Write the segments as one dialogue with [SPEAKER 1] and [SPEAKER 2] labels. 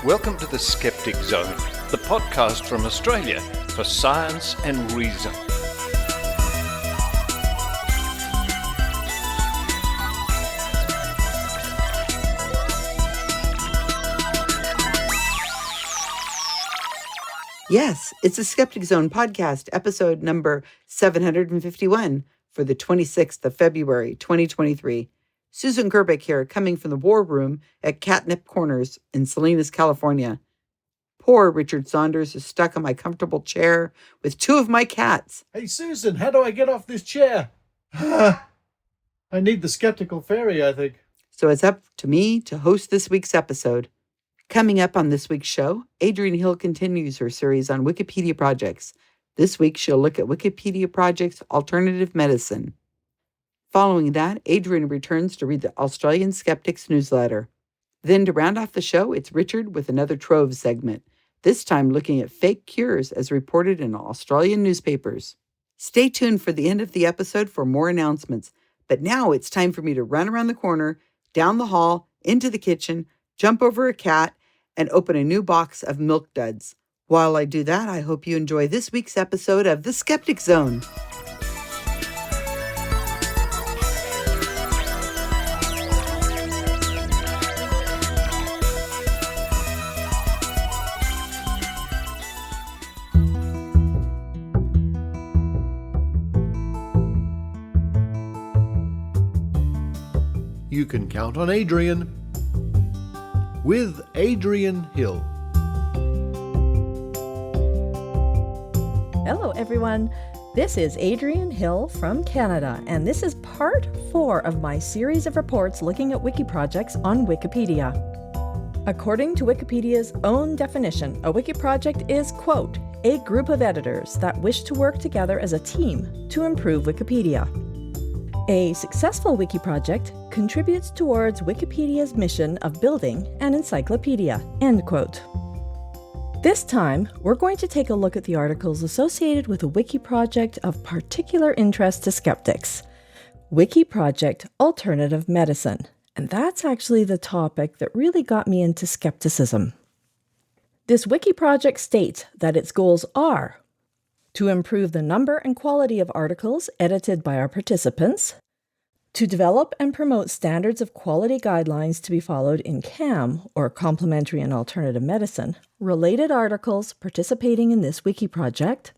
[SPEAKER 1] Welcome to the Skeptic Zone, the podcast from Australia for science and reason.
[SPEAKER 2] Yes, it's a Skeptic Zone podcast, episode number 751 for the 26th of February, 2023. Susan Gerbic here, coming from the war room at Catnip Corners in Salinas, California. Poor Richard Saunders is stuck in my comfortable chair with two of my cats.
[SPEAKER 3] Hey, Susan, how do I get off this chair? I need the skeptical fairy, I think.
[SPEAKER 2] So it's up to me to host this week's episode. Coming up on this week's show, Adrienne Hill continues her series on Wikipedia projects. This week, she'll look at WikiProject Alternative Medicine. Following that, Adrienne returns to read the Australian Skeptics Newsletter. Then to round off the show, it's Richard with another Trove segment, this time looking at fake cures as reported in Australian newspapers. Stay tuned for the end of the episode for more announcements, but now it's time for me to run around the corner, down the hall, into the kitchen, jump over a cat, and open a new box of Milk Duds. While I do that, I hope you enjoy this week's episode of The Skeptic Zone.
[SPEAKER 3] You can count on Adrienne with Adrienne Hill.
[SPEAKER 4] Hello everyone, this is Adrienne Hill from Canada, and this is part 4 of my series of reports looking at wiki projects on Wikipedia. According to Wikipedia's own definition, a wiki project is, quote, a group of editors that wish to work together as a team to improve Wikipedia. A successful wiki project contributes towards Wikipedia's mission of building an encyclopedia, end quote. This time, we're going to take a look at the articles associated with a wiki project of particular interest to skeptics, WikiProject Alternative Medicine. And that's actually the topic that really got me into skepticism. This wiki project states that its goals are to improve the number and quality of articles edited by our participants, to develop and promote standards of quality guidelines to be followed in CAM, or complementary and alternative medicine, related articles participating in this wiki project,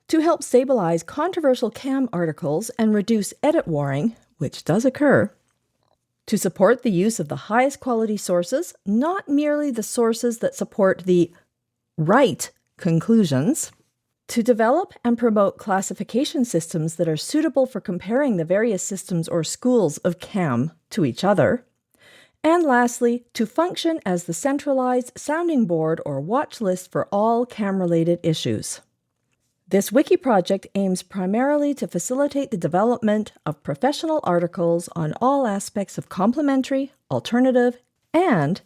[SPEAKER 4] to help stabilize controversial CAM articles and reduce edit warring, which does occur, to support the use of the highest quality sources, not merely the sources that support the right conclusions, to develop and promote classification systems that are suitable for comparing the various systems or schools of CAM to each other, and lastly, to function as the centralized sounding board or watch list for all CAM-related issues. This wiki project aims primarily to facilitate the development of professional articles on all aspects of complementary, alternative, and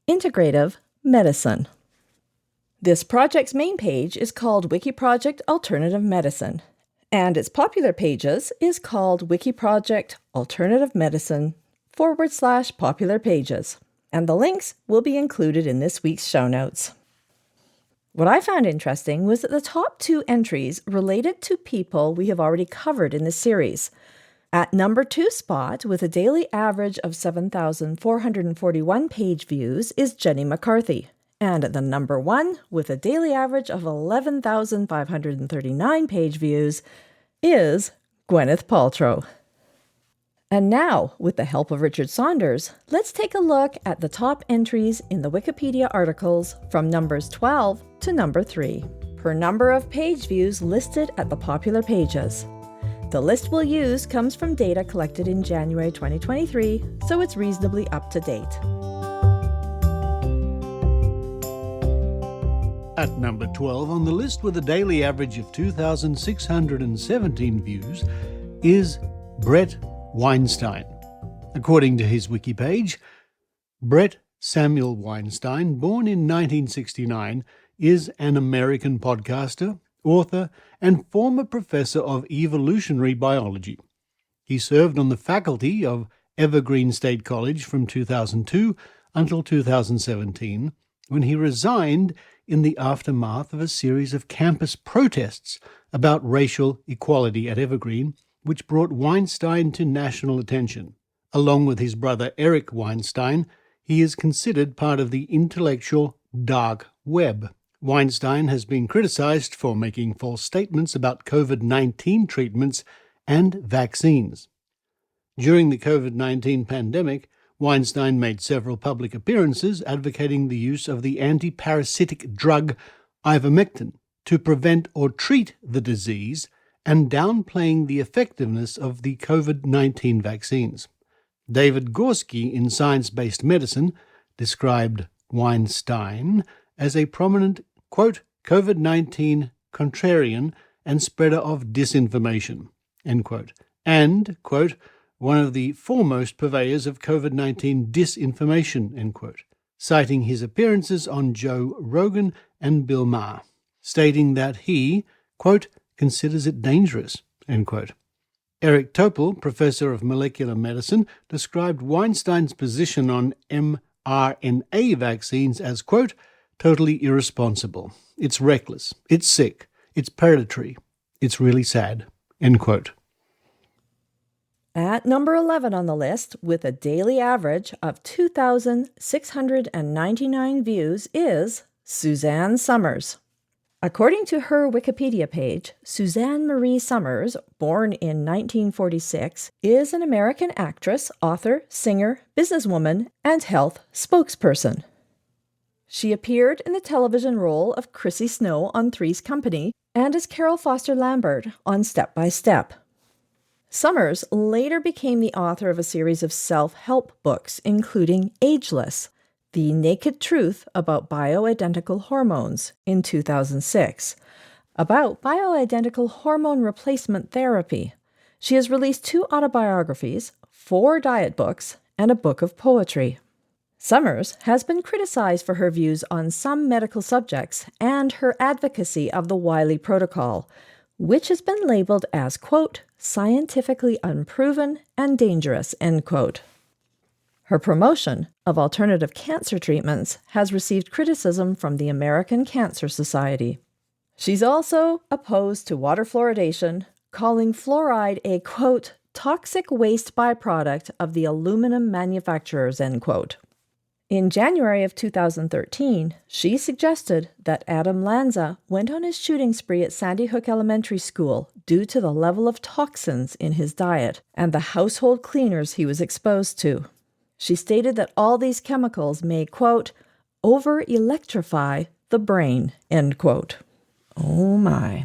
[SPEAKER 4] integrative medicine. This project's main page is called WikiProject Alternative Medicine, and its popular pages is called WikiProject Alternative Medicine /popular pages, and the links will be included in this week's show notes. What I found interesting was that the top 2 entries related to people we have already covered in this series. At number 2 spot, with a daily average of 7,441 page views, is Jenny McCarthy. And at the number 1, with a daily average of 11,539 page views, is Gwyneth Paltrow. And now, with the help of Richard Saunders, let's take a look at the top entries in the Wikipedia articles from numbers 12 to number 3, per number of page views listed at the popular pages. The list we'll use comes from data collected in January 2023, so it's reasonably up to date.
[SPEAKER 3] At number 12 on the list with a daily average of 2,617 views is Brett Weinstein. According to his wiki page, Brett Samuel Weinstein, born in 1969, is an American podcaster, author, and former professor of evolutionary biology. He served on the faculty of Evergreen State College from 2002 until 2017 when he resigned in the aftermath of a series of campus protests about racial equality at Evergreen, which brought Weinstein to national attention. Along with his brother Eric Weinstein, he is considered part of the intellectual dark web. Weinstein has been criticized for making false statements about COVID-19 treatments and vaccines. During the COVID-19 pandemic, Weinstein made several public appearances advocating the use of the anti-parasitic drug ivermectin to prevent or treat the disease and downplaying the effectiveness of the COVID-19 vaccines. David Gorski in Science-Based Medicine described Weinstein as a prominent, quote, COVID-19 contrarian and spreader of disinformation, end quote, and, quote, one of the foremost purveyors of COVID-19 disinformation, end quote, citing his appearances on Joe Rogan and Bill Maher, stating that he, quote, considers it dangerous, end quote. Eric Topol, professor of molecular medicine, described Weinstein's position on mRNA vaccines as, quote, totally irresponsible. It's reckless. It's sick. It's predatory. It's really sad, end quote.
[SPEAKER 4] At number 11 on the list, with a daily average of 2,699 views, is Suzanne Somers. According to her Wikipedia page, Suzanne Marie Somers, born in 1946, is an American actress, author, singer, businesswoman, and health spokesperson. She appeared in the television role of Chrissy Snow on Three's Company and as Carol Foster Lambert on Step by Step. Summers later became the author of a series of self-help books, including Ageless, The Naked Truth About Bioidentical Hormones in 2006, about bioidentical hormone replacement therapy. She has released 2 autobiographies, 4 diet books, and a book of poetry. Summers has been criticized for her views on some medical subjects and her advocacy of the Wiley Protocol, which has been labeled as, quote, scientifically unproven and dangerous, end quote. Her promotion of alternative cancer treatments has received criticism from the American Cancer Society. She's also opposed to water fluoridation, calling fluoride a, quote, toxic waste byproduct of the aluminum manufacturers, end quote. In January of 2013, she suggested that Adam Lanza went on his shooting spree at Sandy Hook Elementary School due to the level of toxins in his diet and the household cleaners he was exposed to. She stated that all these chemicals may, quote, over-electrify the brain, end quote. Oh my.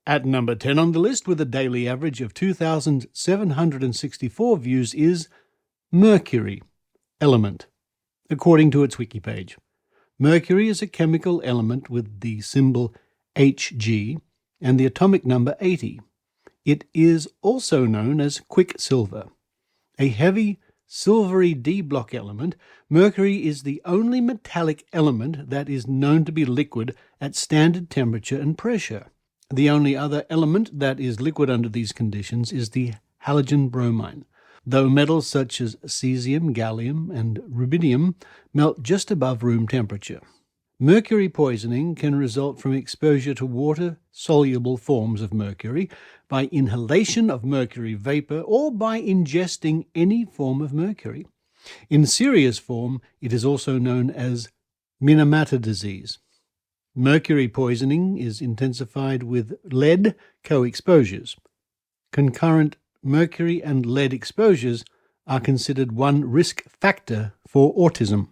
[SPEAKER 3] At number 10 on the list, with a daily average of 2,764 views, is Mercury element, according to its wiki page. Mercury is a chemical element with the symbol Hg and the atomic number 80. It is also known as quicksilver. A heavy, silvery D-block element, mercury is the only metallic element that is known to be liquid at standard temperature and pressure. The only other element that is liquid under these conditions is the halogen bromine, though metals such as cesium, gallium, and rubidium melt just above room temperature. Mercury poisoning can result from exposure to water-soluble forms of mercury, by inhalation of mercury vapor, or by ingesting any form of mercury. In serious form, it is also known as Mitta Mitta disease. Mercury poisoning is intensified with lead co-exposures. Concurrent mercury and lead exposures are considered one risk factor for autism.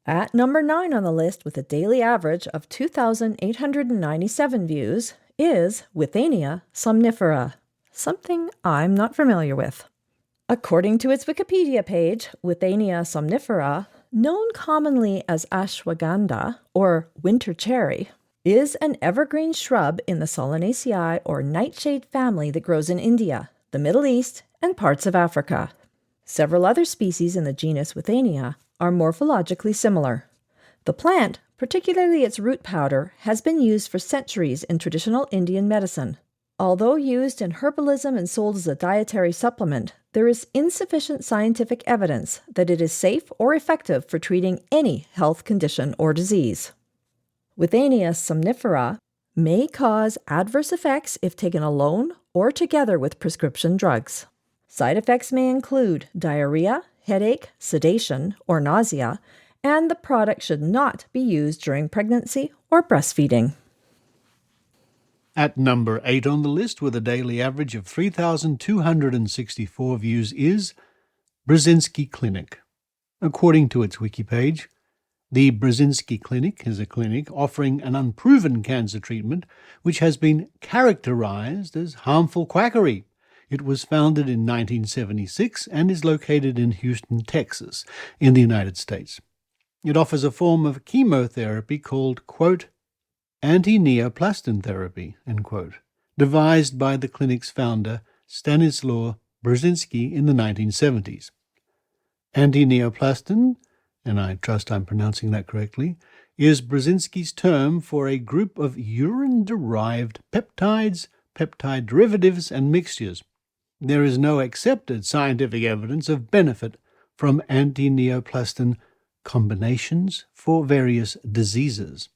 [SPEAKER 4] At number 9 on the list, with a daily average of 2,897 views, is Withania somnifera, something I'm not familiar with. According to its Wikipedia page, Withania somnifera, known commonly as ashwagandha or winter cherry, is an evergreen shrub in the Solanaceae or nightshade family that grows in India, the Middle East, and parts of Africa. Several other species in the genus Withania are morphologically similar. The plant, particularly its root powder, has been used for centuries in traditional Indian medicine. Although used in herbalism and sold as a dietary supplement, there is insufficient scientific evidence that it is safe or effective for treating any health condition or disease. Withania somnifera may cause adverse effects if taken alone or together with prescription drugs. Side effects may include diarrhea, headache, sedation, or nausea, and the product should not be used during pregnancy or breastfeeding.
[SPEAKER 3] At number 8 on the list, with a daily average of 3,264 views, is Brzezinski Clinic. According to its wiki page, the Brzezinski Clinic is a clinic offering an unproven cancer treatment which has been characterized as harmful quackery. It was founded in 1976 and is located in Houston, Texas, in the United States. It offers a form of chemotherapy called, quote, anti-neoplastin therapy, end quote, devised by the clinic's founder, Stanislaw Brzezinski, in the 1970s. Anti-neoplastin, and I trust I'm pronouncing that correctly, is Brzezinski's term for a group of urine-derived peptides, peptide derivatives, and mixtures. There is no accepted scientific evidence of benefit from anti-neoplastin combinations for various diseases.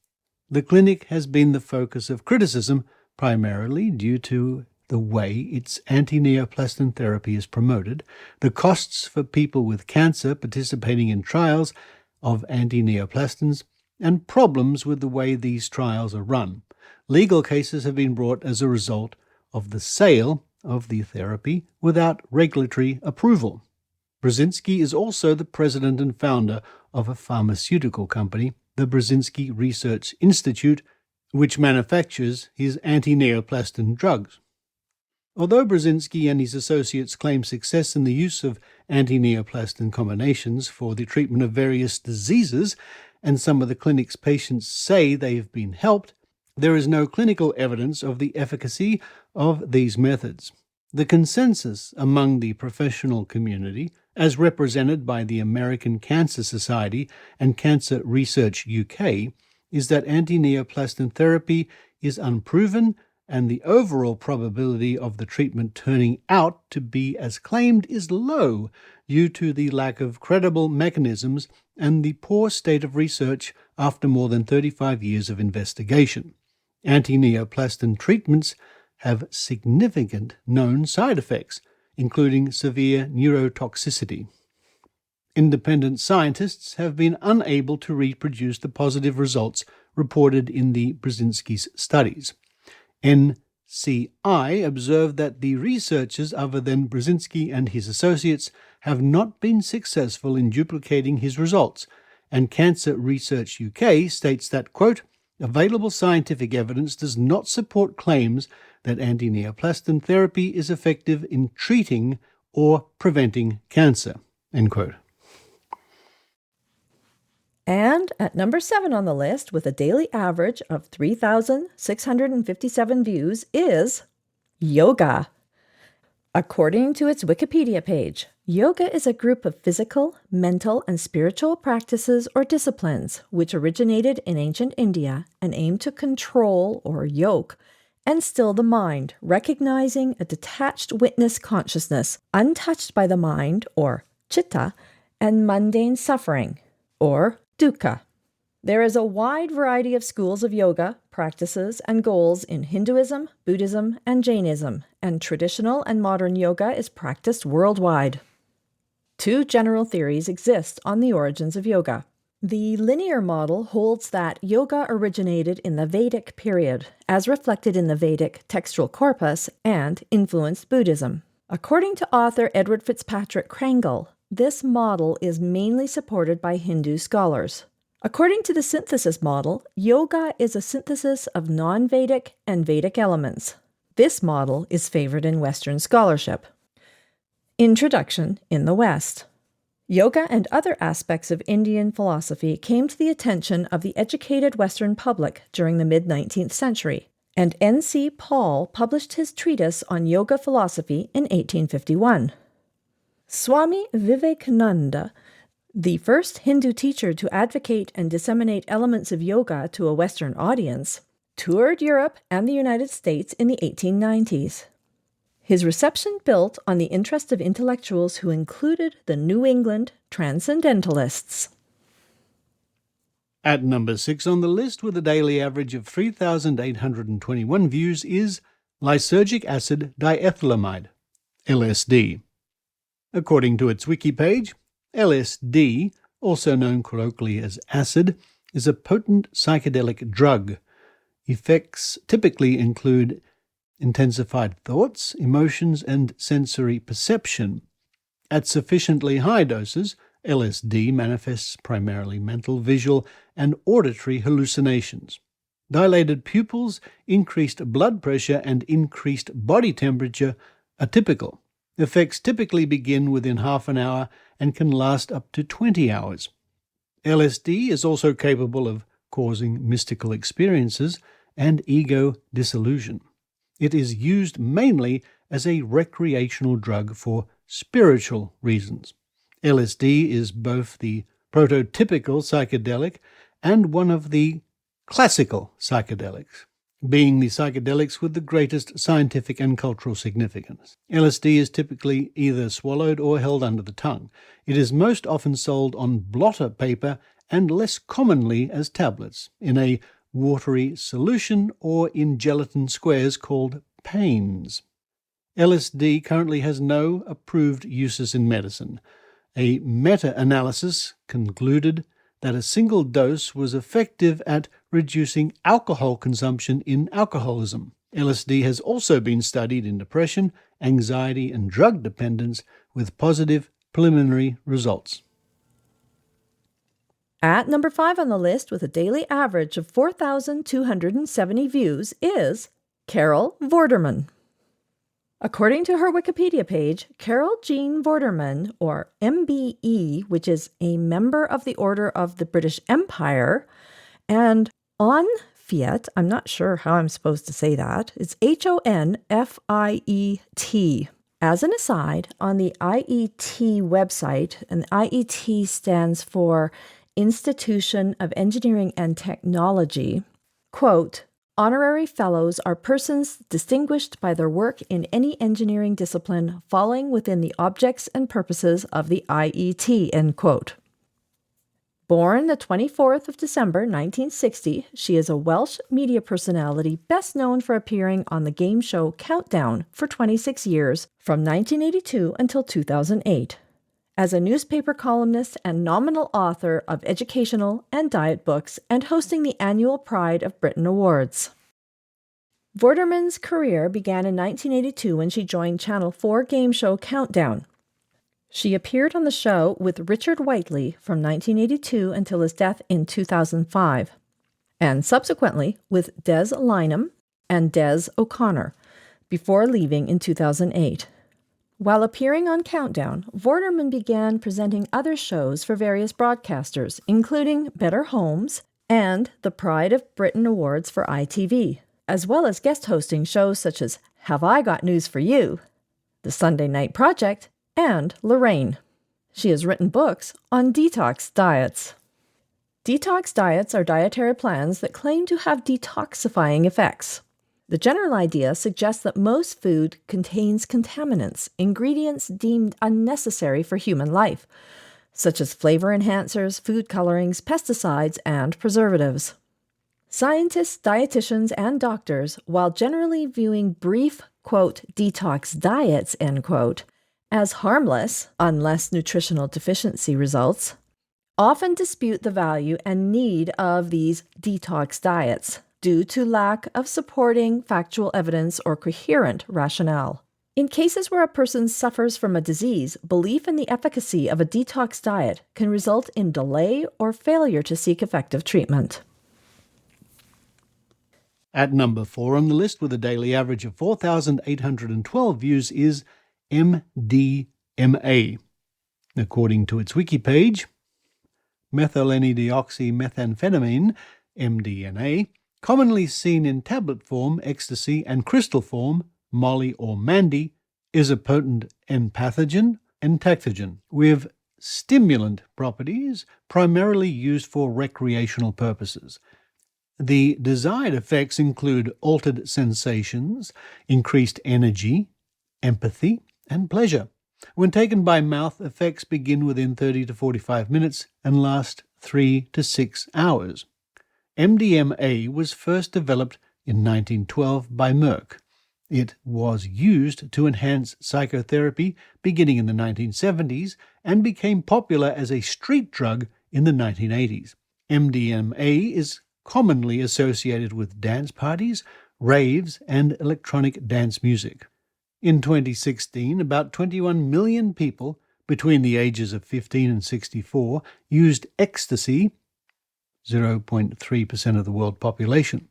[SPEAKER 3] The clinic has been the focus of criticism, primarily due to the way its anti-neoplastin therapy is promoted, the costs for people with cancer participating in trials of anti-neoplastins, and problems with the way these trials are run. Legal cases have been brought as a result of the sale of the therapy without regulatory approval. Brzezinski is also the president and founder of a pharmaceutical company, the Brzezinski Research Institute, which manufactures his anti-neoplastin drugs. Although Brzezinski and his associates claim success in the use of anti-neoplastin combinations for the treatment of various diseases, and some of the clinic's patients say they have been helped, there is no clinical evidence of the efficacy of these methods. The consensus among the professional community, as represented by the American Cancer Society and Cancer Research UK, is that anti-neoplastin therapy is unproven, and the overall probability of the treatment turning out to be as claimed is low due to the lack of credible mechanisms and the poor state of research after more than 35 years of investigation. Anti-neoplastin treatments have significant known side effects, including severe neurotoxicity. Independent scientists have been unable to reproduce the positive results reported in the Brzezinski's studies. NCI observed that the researchers other than Brzezinski and his associates have not been successful in duplicating his results, and Cancer Research UK states that, quote, available scientific evidence does not support claims that anti-neoplastin therapy is effective in treating or preventing cancer, end quote.
[SPEAKER 4] And at number 7 on the list, with a daily average of 3,657 views, is yoga. According to its Wikipedia page, yoga is a group of physical, mental, and spiritual practices or disciplines which originated in ancient India and aim to control or yoke and still the mind, recognizing a detached witness consciousness untouched by the mind, or chitta, and mundane suffering, or dukkha. There is a wide variety of schools of yoga, practices, and goals in Hinduism, Buddhism, and Jainism, and traditional and modern yoga is practiced worldwide. 2 general theories exist on the origins of yoga. The linear model holds that yoga originated in the Vedic period, as reflected in the Vedic textual corpus, and influenced Buddhism. According to author Edward Fitzpatrick Krangle, this model is mainly supported by Hindu scholars. According to the synthesis model, yoga is a synthesis of non-Vedic and Vedic elements. This model is favored in Western scholarship. Introduction in the West. Yoga and other aspects of Indian philosophy came to the attention of the educated Western public during the mid-19th century, and N.C. Paul published his treatise on yoga philosophy in 1851. Swami Vivekananda, the first Hindu teacher to advocate and disseminate elements of yoga to a Western audience, toured Europe and the United States in the 1890s. His reception built on the interest of intellectuals who included the New England Transcendentalists.
[SPEAKER 3] At number 6 on the list, with a daily average of 3,821 views, is lysergic acid diethylamide, LSD. According to its wiki page, LSD, also known colloquially as acid, is a potent psychedelic drug. Effects typically include intensified thoughts, emotions, and sensory perception. At sufficiently high doses, LSD manifests primarily mental, visual, and auditory hallucinations. Dilated pupils, increased blood pressure, and increased body temperature are typical. Effects typically begin within half an hour and can last up to 20 hours. LSD is also capable of causing mystical experiences and ego dissolution. It is used mainly as a recreational drug for spiritual reasons. LSD is both the prototypical psychedelic and one of the classical psychedelics, being the psychedelics with the greatest scientific and cultural significance. LSD is typically either swallowed or held under the tongue. It is most often sold on blotter paper and less commonly as tablets, in a watery solution or in gelatin squares called panes. LSD currently has no approved uses in medicine. A meta-analysis concluded that a single dose was effective at reducing alcohol consumption in alcoholism. LSD has also been studied in depression, anxiety, and drug dependence with positive preliminary results.
[SPEAKER 4] At number 5 on the list, with a daily average of 4,270 views, is Carol Vorderman. According to her Wikipedia page, Carol Jean Vorderman, or MBE, which is a member of the Order of the British Empire, and on Fiat, I'm not sure how I'm supposed to say that, it's HONFIET. As an aside, on the IET website, and IET stands for Institution of Engineering and Technology, quote, "Honorary fellows are persons distinguished by their work in any engineering discipline falling within the objects and purposes of the IET," end quote. Born the 24th of December 1960, she is a Welsh media personality best known for appearing on the game show Countdown for 26 years, from 1982 until 2008. As a newspaper columnist and nominal author of educational and diet books, and hosting the annual Pride of Britain Awards. Vorderman's career began in 1982 when she joined Channel 4 game show Countdown. She appeared on the show with Richard Whiteley from 1982 until his death in 2005, and subsequently with Des Lynam and Des O'Connor, before leaving in 2008. While appearing on Countdown, Vorderman began presenting other shows for various broadcasters, including Better Homes and the Pride of Britain Awards for ITV, as well as guest hosting shows such as Have I Got News for You?, The Sunday Night Project, and Lorraine. She has written books on detox diets. Detox diets are dietary plans that claim to have detoxifying effects. The general idea suggests that most food contains contaminants, ingredients deemed unnecessary for human life, such as flavor enhancers, food colorings, pesticides, and preservatives. Scientists, dietitians, and doctors, while generally viewing brief, quote, detox diets, end quote, as harmless, unless nutritional deficiency results, often dispute the value and need of these detox diets, due to lack of supporting factual evidence or coherent rationale. In cases where a person suffers from a disease, belief in the efficacy of a detox diet can result in delay or failure to seek effective treatment.
[SPEAKER 3] At number 4 on the list, with a daily average of 4,812 views, is MDMA. According to its wiki page, methylene-deoxymethamphetamine, MDMA, commonly seen in tablet form, ecstasy, and crystal form, Molly or Mandy, is a potent empathogen and entactogen with stimulant properties, primarily used for recreational purposes. The desired effects include altered sensations, increased energy, empathy, and pleasure. When taken by mouth, effects begin within 30 to 45 minutes and last 3 to 6 hours. MDMA was first developed in 1912 by Merck. It was used to enhance psychotherapy beginning in the 1970s and became popular as a street drug in the 1980s. MDMA is commonly associated with dance parties, raves, and electronic dance music. In 2016, about 21 million people between the ages of 15 and 64 used ecstasy, 0.3% of the world population.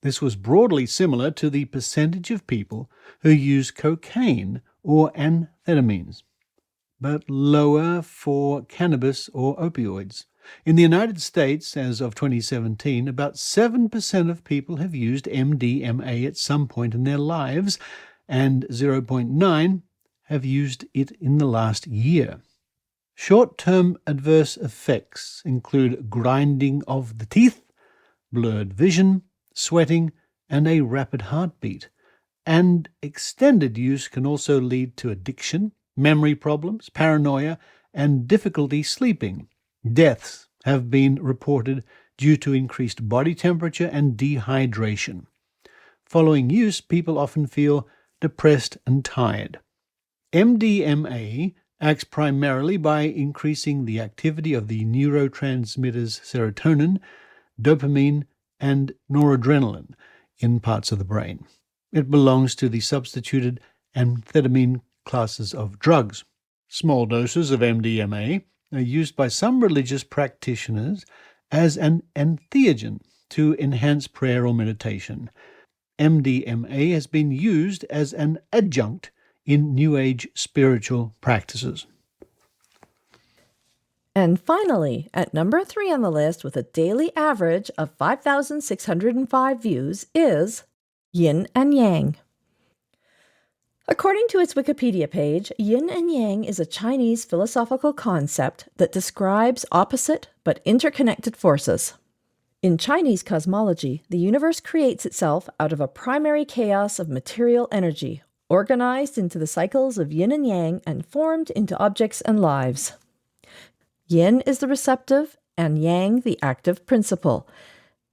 [SPEAKER 3] This was broadly similar to the percentage of people who use cocaine or amphetamines, but lower for cannabis or opioids. In the United States, as of 2017, about 7% of people have used MDMA at some point in their lives, and 0.9% have used it in the last year. Short-term adverse effects include grinding of the teeth, blurred vision, sweating, and a rapid heartbeat. And extended use can also lead to addiction, memory problems, paranoia, and difficulty sleeping. Deaths have been reported due to increased body temperature and dehydration. Following use, people often feel depressed and tired. MDMA acts primarily by increasing the activity of the neurotransmitters serotonin, dopamine, and noradrenaline in parts of the brain. It belongs to the substituted amphetamine classes of drugs. Small doses of MDMA are used by some religious practitioners as an entheogen to enhance prayer or meditation. MDMA has been used as an adjunct in New Age spiritual practices.
[SPEAKER 4] And finally, at number 3 on the list with a daily average of 5,605 views is Yin and Yang. According to its Wikipedia page, Yin and Yang is a Chinese philosophical concept that describes opposite but interconnected forces. In Chinese cosmology, the universe creates itself out of a primary chaos of material energy, organized into the cycles of yin and yang and formed into objects and lives. Yin is the receptive and yang the active principle,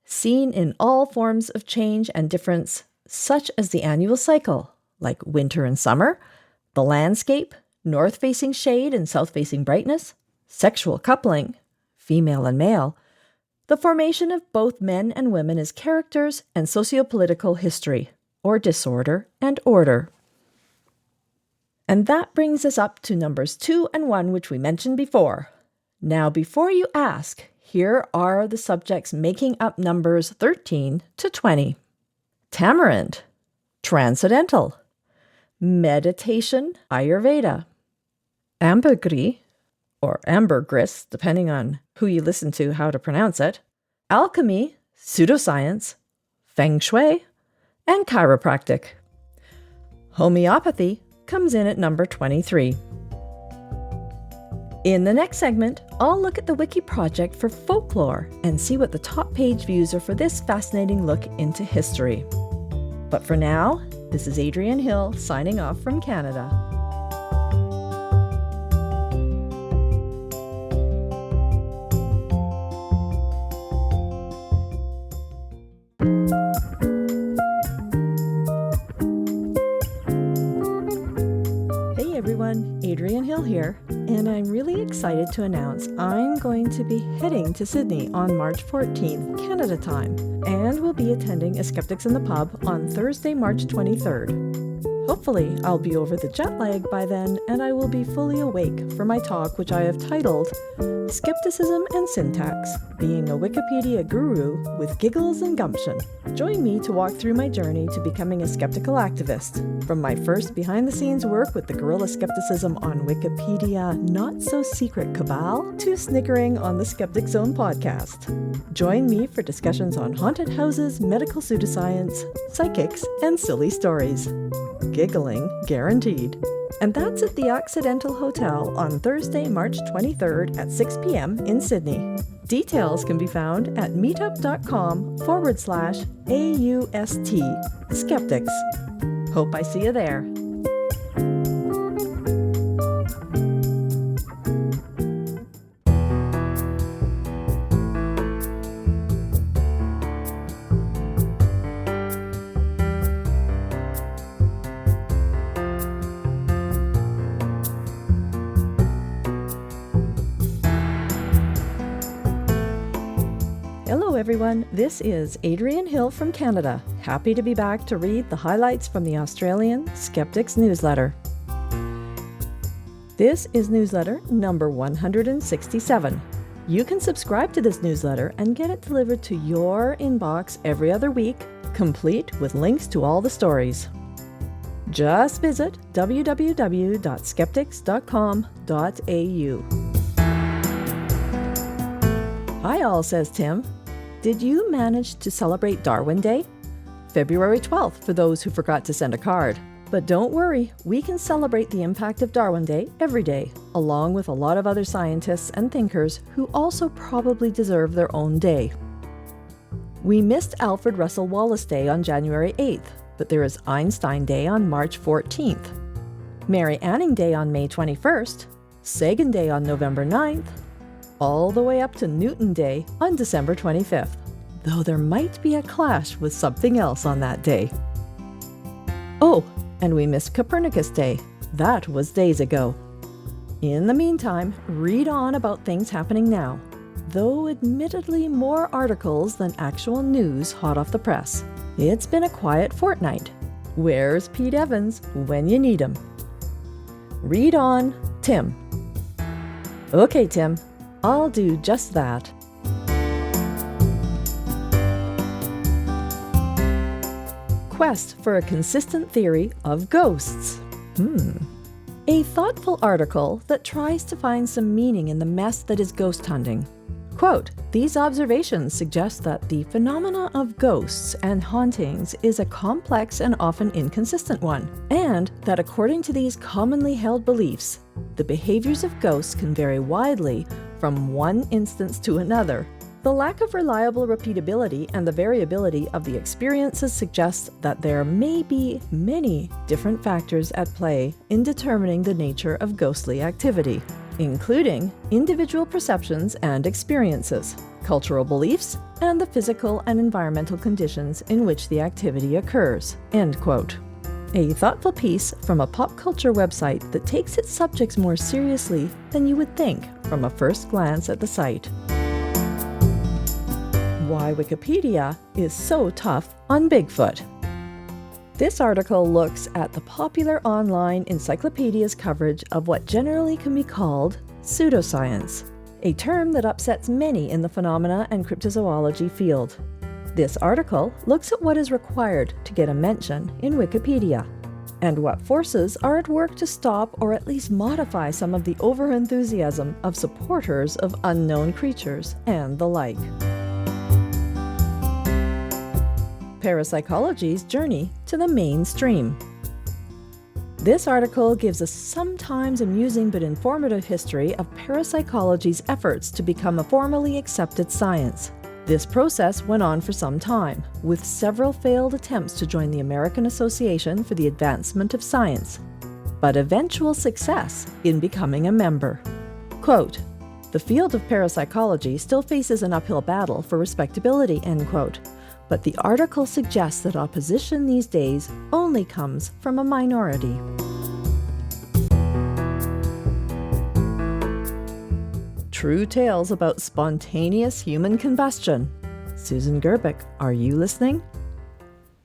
[SPEAKER 4] seen in all forms of change and difference, such as the annual cycle, like winter and summer, the landscape, north-facing shade and south-facing brightness, sexual coupling, female and male, the formation of both men and women as characters, and sociopolitical history, or disorder and order. And that brings us up to numbers 2 and 1, which we mentioned before. Now, before you ask, here are the subjects making up numbers 13 to 20. Tamarind, transcendental, meditation, Ayurveda, ambergris, or ambergris, depending on who you listen to how to pronounce it, alchemy, pseudoscience, feng shui, and chiropractic. Homeopathy comes in at number 23. In the next segment, I'll look at the Wiki Project for folklore and see what the top page views are for this fascinating look into history. But for now, this is Adrienne Hill signing off from Canada. Hey everyone, Adrienne Hill here, and I'm really excited to announce I'm going to be heading to Sydney on March 14th, Canada time, and will be attending a Skeptics in the Pub on Thursday, March 23rd. Hopefully, I'll be over the jet lag by then, and I will be fully awake for my talk, which I have titled Skepticism and Syntax, Being a Wikipedia Guru with Giggles and Gumption. Join me to walk through my journey to becoming a skeptical activist, from my first behind-the-scenes work with the guerrilla skepticism on Wikipedia not-so-secret cabal to snickering on the Skeptic Zone podcast. Join me for discussions on haunted houses, medical pseudoscience, psychics, and silly stories. Giggling guaranteed. And that's at the Occidental Hotel on Thursday, March 23rd at 6 p.m. in Sydney. Details can be found at meetup.com/AUST Skeptics. Hope I see you there. everyone. This is Adrienne Hill from Canada. Happy to be back to read the highlights from the Australian Skeptics Newsletter. This is newsletter number 167. You can subscribe to this newsletter and get it delivered to your inbox every other week, complete with links to all the stories. Just visit www.skeptics.com.au. Hi all, says Tim. Did you manage to celebrate Darwin Day? February 12th for those who forgot to send a card. But don't worry, we can celebrate the impact of Darwin Day every day, along with a lot of other scientists and thinkers who also probably deserve their own day. We missed Alfred Russel Wallace Day on January 8th, but there is Einstein Day on March 14th, Mary Anning Day on May 21st, Sagan Day on November 9th, all the way up to Newton Day on December 25th, though there might be a clash with something else on that day. Oh, and we missed Copernicus Day. That was days ago. In the meantime, read on about things happening now, though admittedly more articles than actual news hot off the press. It's been a quiet fortnight. Where's Pete Evans when you need him? Read on, Tim. Okay, Tim. I'll do just that. Quest for a consistent theory of ghosts. A thoughtful article that tries to find some meaning in the mess that is ghost hunting. Quote, these observations suggest that the phenomena of ghosts and hauntings is a complex and often inconsistent one, and that according to these commonly held beliefs, the behaviors of ghosts can vary widely from one instance to another. The lack of reliable repeatability and the variability of the experiences suggests that there may be many different factors at play in determining the nature of ghostly activity, including individual perceptions and experiences, cultural beliefs, and the physical and environmental conditions in which the activity occurs. End quote. A thoughtful piece from a pop culture website that takes its subjects more seriously than you would think from a first glance at the site. Why Wikipedia is so tough on Bigfoot. This article looks at the popular online encyclopedia's coverage of what generally can be called pseudoscience, a term that upsets many in the phenomena and cryptozoology field. This article looks at what is required to get a mention in Wikipedia, and what forces are at work to stop or at least modify some of the overenthusiasm of supporters of unknown creatures and the like. Parapsychology's journey to the mainstream. This article gives a sometimes amusing but informative history of parapsychology's efforts to become a formally accepted science. This process went on for some time, with several failed attempts to join the American Association for the Advancement of Science, but eventual success in becoming a member. Quote, the field of parapsychology still faces an uphill battle for respectability, end quote. But the article suggests that opposition these days only comes from a minority. True tales about spontaneous human combustion. Susan Gerbic, are you listening?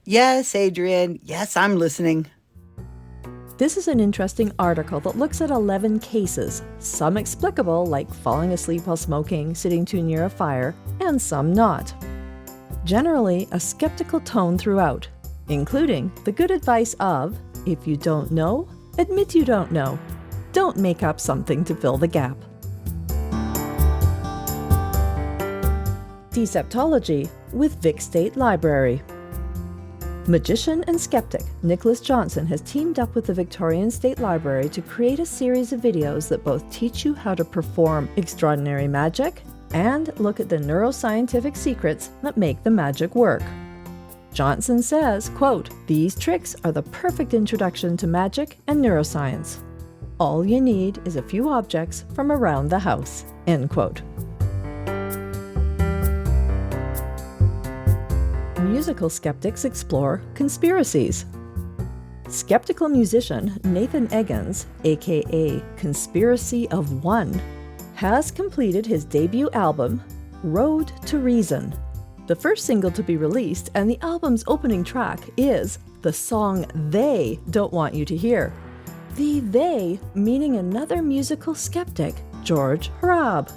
[SPEAKER 2] Yes, Adrienne. Yes, I'm listening.
[SPEAKER 4] This is an interesting article that looks at 11 cases, some explicable, like falling asleep while smoking, sitting too near a fire, and some not. Generally, a skeptical tone throughout, including the good advice of, if you don't know, admit you don't know. Don't make up something to fill the gap. Deceptology with Vic State Library. Magician and skeptic Nicholas Johnson has teamed up with the Victorian State Library to create a series of videos that both teach you how to perform extraordinary magic and look at the neuroscientific secrets that make the magic work. Johnson says, quote, these tricks are the perfect introduction to magic and neuroscience. All you need is a few objects from around the house, end quote. Musical skeptics explore conspiracies. Skeptical musician Nathan Eggins, aka Conspiracy of One, has completed his debut album, Road to Reason, The first single to be released and the album's opening track is the song They Don't Want You to Hear. The they meaning another musical skeptic, George Hrab.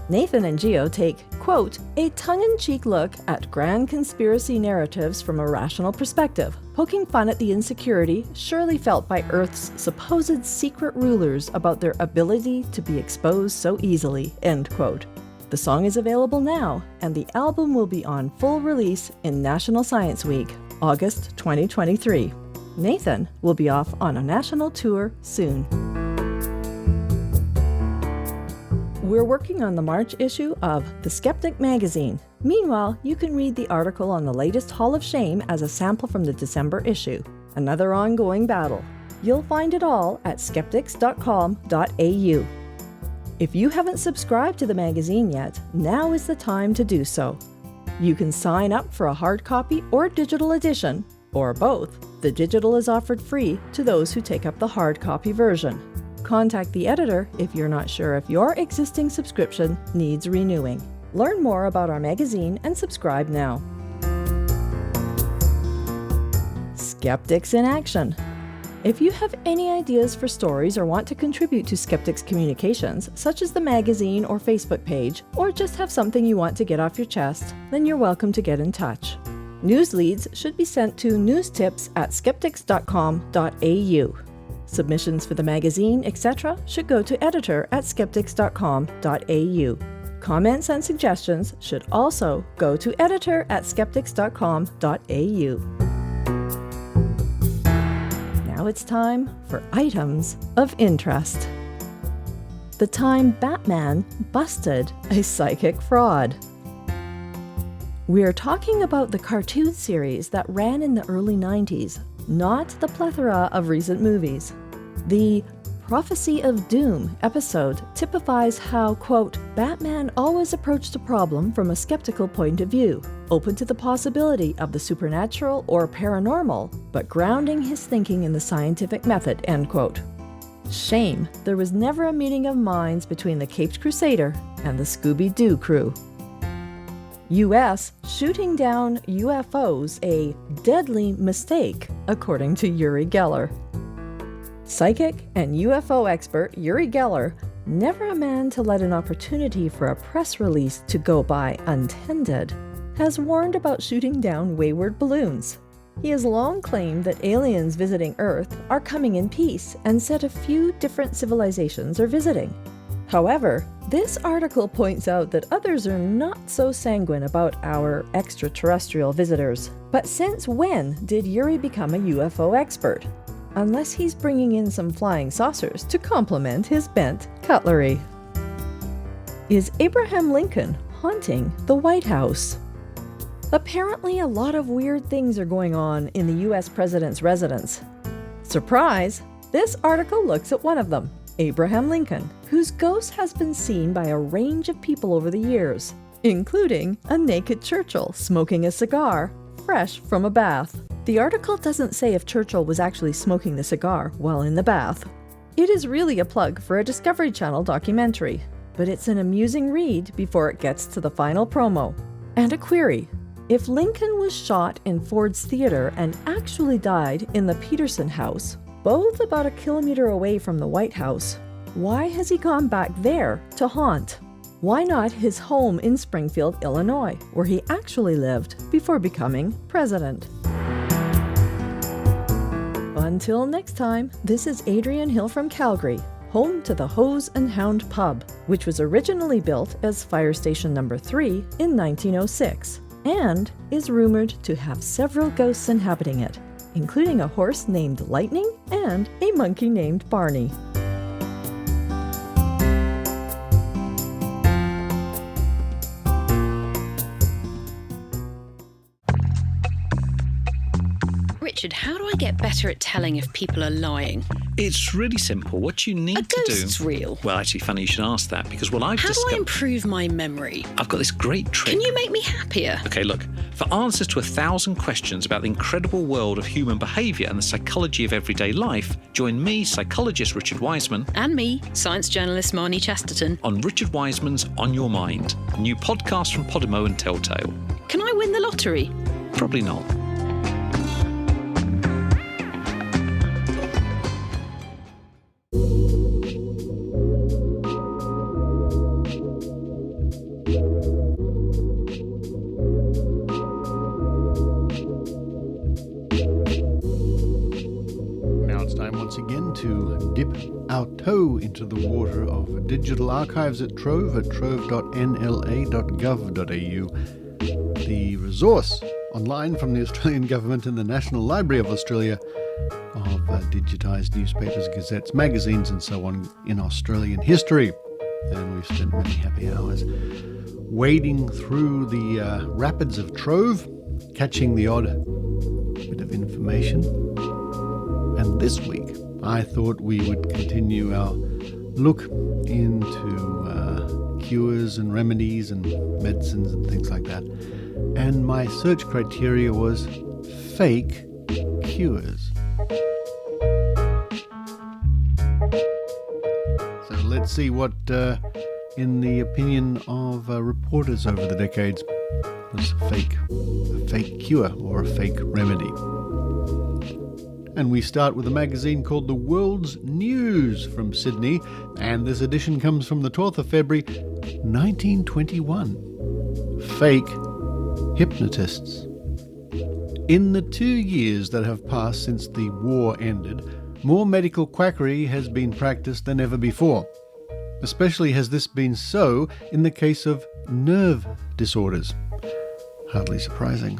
[SPEAKER 4] Nathan and Geo take, quote, a tongue-in-cheek look at grand conspiracy narratives from a rational perspective, poking fun at the insecurity surely felt by Earth's supposed secret rulers about their ability to be exposed so easily, end quote. The song is available now, and the album will be on full release in National Science Week, August 2023. Nathan will be off on a national tour soon. We're working on the March issue of The Skeptic magazine. Meanwhile, you can read the article on the latest Hall of Shame as a sample from the December issue. Another ongoing battle. You'll find it all at skeptics.com.au. If you haven't subscribed to the magazine yet, now is the time to do so. You can sign up for a hard copy or digital edition, or both. The digital is offered free to those who take up the hard copy version. Contact the editor if you're not sure if your existing subscription needs renewing. Learn more about our magazine and subscribe now. Skeptics in Action. If you have any ideas for stories or want to contribute to Skeptics communications, such as the magazine or Facebook page, or just have something you want to get off your chest, then you're welcome to get in touch. News leads should be sent to newstips@skeptics.com.au. Submissions for the magazine, etc. should go to editor@skeptics.com.au. Comments and suggestions should also go to editor@skeptics.com.au. Now it's time for items of interest. The time Batman busted a psychic fraud. We're talking about the cartoon series that ran in the early 90s, not the plethora of recent movies. The Prophecy of Doom episode typifies how, quote, Batman always approached a problem from a skeptical point of view, open to the possibility of the supernatural or paranormal, but grounding his thinking in the scientific method, end quote. Shame there was never a meeting of minds between the Caped Crusader and the Scooby-Doo crew. U.S. shooting down UFOs a deadly mistake, according to Uri Geller. Psychic and UFO expert Uri Geller, never a man to let an opportunity for a press release to go by untended, has warned about shooting down wayward balloons. He has long claimed that aliens visiting Earth are coming in peace and said a few different civilizations are visiting. However, this article points out that others are not so sanguine about our extraterrestrial visitors. But since when did Uri become a UFO expert? Unless he's bringing in some flying saucers to complement his bent cutlery. Is Abraham Lincoln haunting the White House? Apparently, a lot of weird things are going on in the US president's residence. Surprise! This article looks at one of them, Abraham Lincoln, whose ghost has been seen by a range of people over the years, including a naked Churchill smoking a cigar, fresh from a bath. The article doesn't say if Churchill was actually smoking the cigar while in the bath. It is really a plug for a Discovery Channel documentary, but it's an amusing read before it gets to the final promo. And a query. If Lincoln was shot in Ford's Theatre and actually died in the Peterson House, both about a kilometer away from the White House, why has he gone back there to haunt? Why not his home in Springfield, Illinois, where he actually lived before becoming president? Until next time, this is Adrienne Hill from Calgary, home to the Hose and Hound Pub, which was originally built as Fire Station Number 3 in 1906, and is rumored to have several ghosts inhabiting it, including a horse named Lightning and a monkey named Barney.
[SPEAKER 5] Richard, how do I get better at telling if people are lying?
[SPEAKER 6] It's really simple. What you need to do...
[SPEAKER 5] A ghost's real.
[SPEAKER 6] Well, actually, funny you should ask that, because I've
[SPEAKER 5] How
[SPEAKER 6] discovered...
[SPEAKER 5] do I improve my memory?
[SPEAKER 6] I've got this great trick.
[SPEAKER 5] Can you make me happier?
[SPEAKER 6] Okay, look. For answers to 1,000 questions about the incredible world of human behaviour and the psychology of everyday life, join me, psychologist Richard Wiseman...
[SPEAKER 5] And me, science journalist Marnie Chesterton...
[SPEAKER 6] on Richard Wiseman's On Your Mind, a new podcast from Podimo and Telltale.
[SPEAKER 5] Can I win lottery?
[SPEAKER 6] Probably not.
[SPEAKER 3] To dip our toe into the water of digital archives at Trove at trove.nla.gov.au, the online from the Australian Government and the National Library of Australia of digitised newspapers, gazettes, magazines and so on in Australian history. And we've spent many happy hours wading through the rapids of Trove, catching the odd bit of information. And this week, I thought we would continue our look into cures and remedies and medicines and things like that. And my search criteria was fake cures. So let's see what, in the opinion of reporters over the decades, was a fake cure or a fake remedy. And we start with a magazine called The World's News from Sydney, and this edition comes from the 12th of February, 1921. Fake hypnotists. In the 2 years that have passed since the war ended, more medical quackery has been practiced than ever before. Especially has this been so in the case of nerve disorders. Hardly surprising.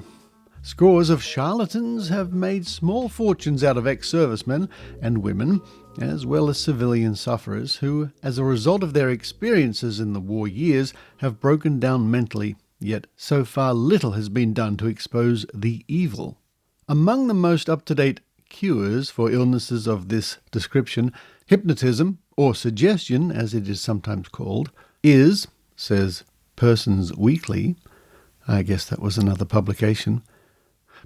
[SPEAKER 3] Scores of charlatans have made small fortunes out of ex-servicemen and women, as well as civilian sufferers who, as a result of their experiences in the war years, have broken down mentally, yet so far little has been done to expose the evil. Among the most up-to-date cures for illnesses of this description, hypnotism, or suggestion as it is sometimes called, is, says Persons Weekly, I guess that was another publication,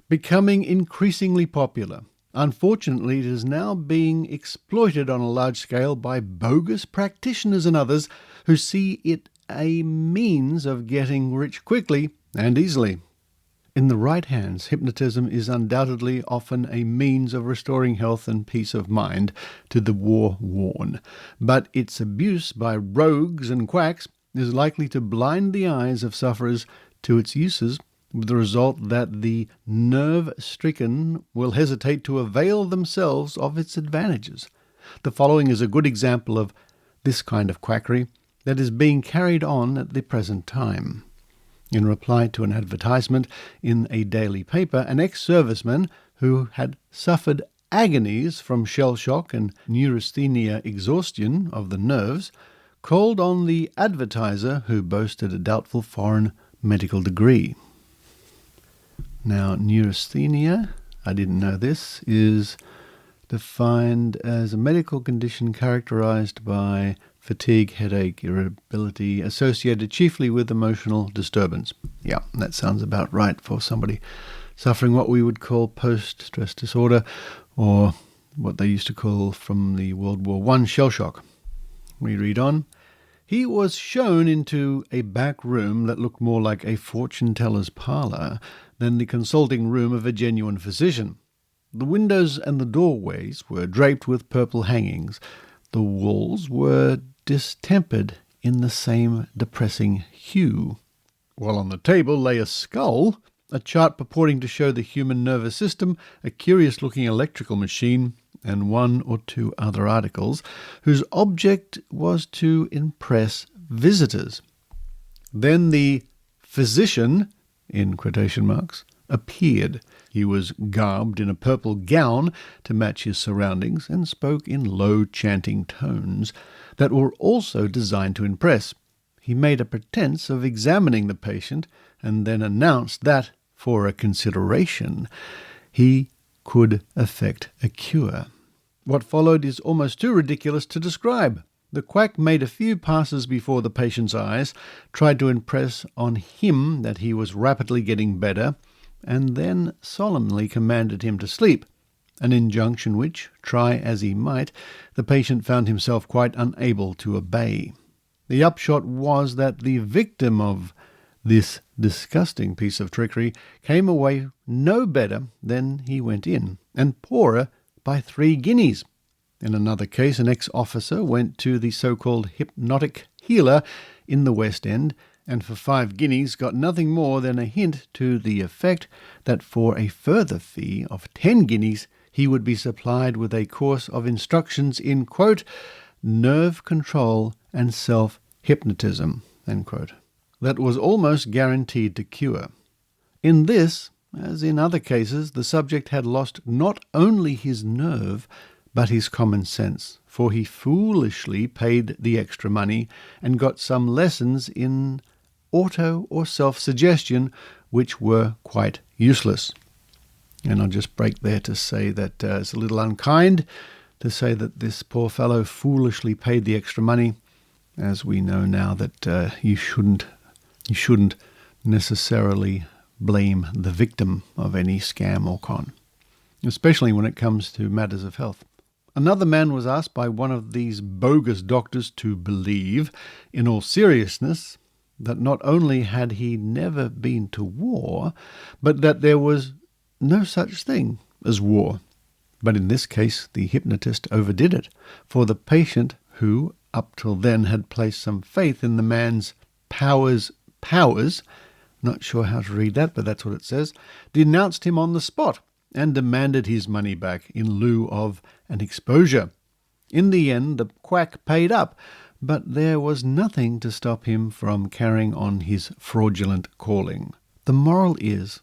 [SPEAKER 3] becoming increasingly popular. Unfortunately, it is now being exploited on a large scale by bogus practitioners and others who see it a means of getting rich quickly and easily. In the right hands, hypnotism is undoubtedly often a means of restoring health and peace of mind to the war-worn, but its abuse by rogues and quacks is likely to blind the eyes of sufferers to its uses, with the result that the nerve-stricken will hesitate to avail themselves of its advantages. The following is a good example of this kind of quackery that is being carried on at the present time. In reply to an advertisement in a daily paper, an ex-serviceman who had suffered agonies from shell shock and neurasthenia exhaustion of the nerves called on the advertiser, who boasted a doubtful foreign medical degree. Now, neurasthenia, I didn't know this, is defined as a medical condition characterized by fatigue, headache, irritability, associated chiefly with emotional disturbance. Yeah, that sounds about right for somebody suffering what we would call post-stress disorder, or what they used to call from the World War I shell shock. We read on. He was shown into a back room that looked more like a fortune-teller's parlour than the consulting room of a genuine physician. The windows and the doorways were draped with purple hangings. The walls were distempered in the same depressing hue. While on the table lay a skull, a chart purporting to show the human nervous system, a curious-looking electrical machine, and one or two other articles, whose object was to impress visitors. Then the physician, in quotation marks, appeared. He was garbed in a purple gown to match his surroundings and spoke in low chanting tones that were also designed to impress. He made a pretense of examining the patient and then announced that, for a consideration, he could effect a cure. What followed is almost too ridiculous to describe. The quack made a few passes before the patient's eyes, tried to impress on him that he was rapidly getting better, and then solemnly commanded him to sleep, an injunction which, try as he might, the patient found himself quite unable to obey. The upshot was that the victim of This disgusting piece of trickery came away no better than he went in, and poorer by 3 guineas. In another case, an ex-officer went to the so-called hypnotic healer in the West End, and for 5 guineas got nothing more than a hint to the effect that for a further fee of 10 guineas he would be supplied with a course of instructions in, quote, nerve control and self-hypnotism, end quote, that was almost guaranteed to cure. In this, as in other cases, the subject had lost not only his nerve, but his common sense, for he foolishly paid the extra money and got some lessons in auto or self-suggestion which were quite useless. And I'll just break there to say that it's a little unkind to say that this poor fellow foolishly paid the extra money, as we know now that you shouldn't necessarily blame the victim of any scam or con, especially when it comes to matters of health. Another man was asked by one of these bogus doctors to believe, in all seriousness, that not only had he never been to war, but that there was no such thing as war. But in this case, the hypnotist overdid it, for the patient, who up till then had placed some faith in the man's powers, not sure how to read that, but that's what it says, denounced him on the spot and demanded his money back in lieu of an exposure. In the end, the quack paid up, but there was nothing to stop him from carrying on his fraudulent calling. The moral is